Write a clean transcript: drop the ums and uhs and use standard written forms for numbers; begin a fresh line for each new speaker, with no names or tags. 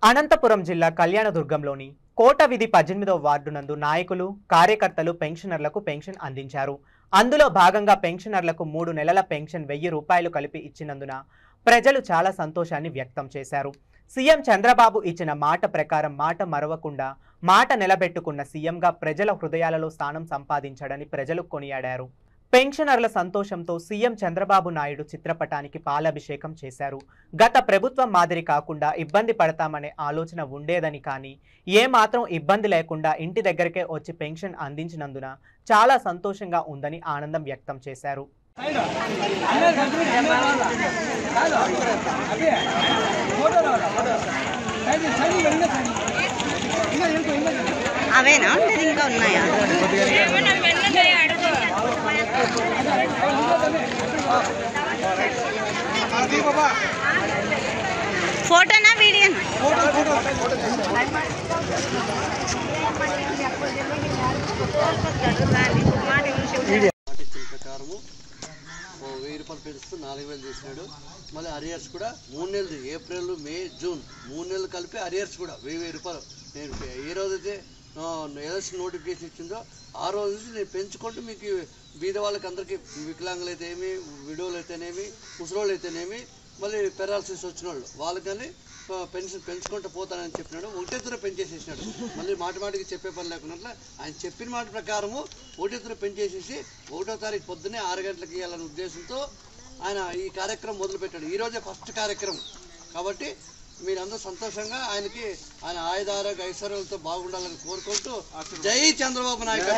అనంతపురం జిల్లా కళ్యాణదుర్గంలోని కోట వీధి 18వ వార్డు నందు నాయకులు కార్యకర్తలు పెన్షనర్లకు పెన్షన్ అందించారు. అందులో భాగంగా పెన్షనర్లకు 3 నెలల పెన్షన్ 1000 రూపాయలు కలిపి ఇచ్చినందున ప్రజలు చాలా సంతోషాన్ని వ్యక్తం చేశారు. సీఎం చంద్రబాబు ఇచ్చిన మాట ప్రకారం మాట మరవకుండా మాట నిలబెట్టుకున్న సీఎంగా ప్రజల హృదయాలలో స్థానం సంపాదించాడని ప్రజలు కొనియాడారు. పెన్షనర్ల సంతోషంతో సీఎం చంద్రబాబు నాయుడు చిత్రపటానికి పాలాభిషేకం చేశారు. గత ప్రభుత్వం మాదిరి కాకుండా ఇబ్బంది పడతామనే ఆలోచన ఉండేదని, కానీ ఏమాత్రం ఇబ్బంది లేకుండా ఇంటి దగ్గరకే వచ్చి పెన్షన్ అందించినందున చాలా సంతోషంగా ఉందని ఆనందం వ్యక్తం చేశారు.
అవేనా ఇంకా ఉన్నాయా? ఫోటోనా వీడియోనా?
ప్రకారము 1000 రూపాయలు పెంచుతూ 4000 చేసినాడు. మళ్ళీ అరియర్స్ కూడా 3 నెలలు, ఏప్రిల్, మే, జూన్ 3 నెలలు కలిపి అరియర్స్ కూడా 1000 రూపాయలు. నేను ఏ రోజైతే ఎలక్షన్ నోటిఫికేషన్ ఇచ్చిందో ఆ రోజు నుంచి నేను పెంచుకుంటూ మీకు బీద వాళ్ళకి అందరికీ, వికలాంగులు అయితేనేమి, విడోలు అయితేనేమి, ముసలోళ్ళు అయితేనేమి, మళ్ళీ పెరాలసిస్ వచ్చిన వాళ్ళు వాళ్ళకని పెన్షన్ పెంచుకుంటూ పోతానని చెప్పినాడు. ఒకటే తూర పెంచేసేసినాడు. మళ్ళీ మాటికి చెప్పే పని లేకుండా ఆయన చెప్పిన మాట ప్రకారము ఒకటే తూర పెంచేసేసి 1వ తారీఖు పొద్దున్నే 6 గంటలకు ఇవ్వాలనే ఉద్దేశంతో ఆయన ఈ కార్యక్రమం మొదలుపెట్టాడు. ఈరోజే ఫస్ట్ కార్యక్రమం కాబట్టి మీరందరూ సంతోషంగా ఆయనకి ఆయన ఆయుధారోగ్య ఐశ్వర్యాలతో బాగుండాలని కోరుకుంటూ జై చంద్రబాబు నాయుడు.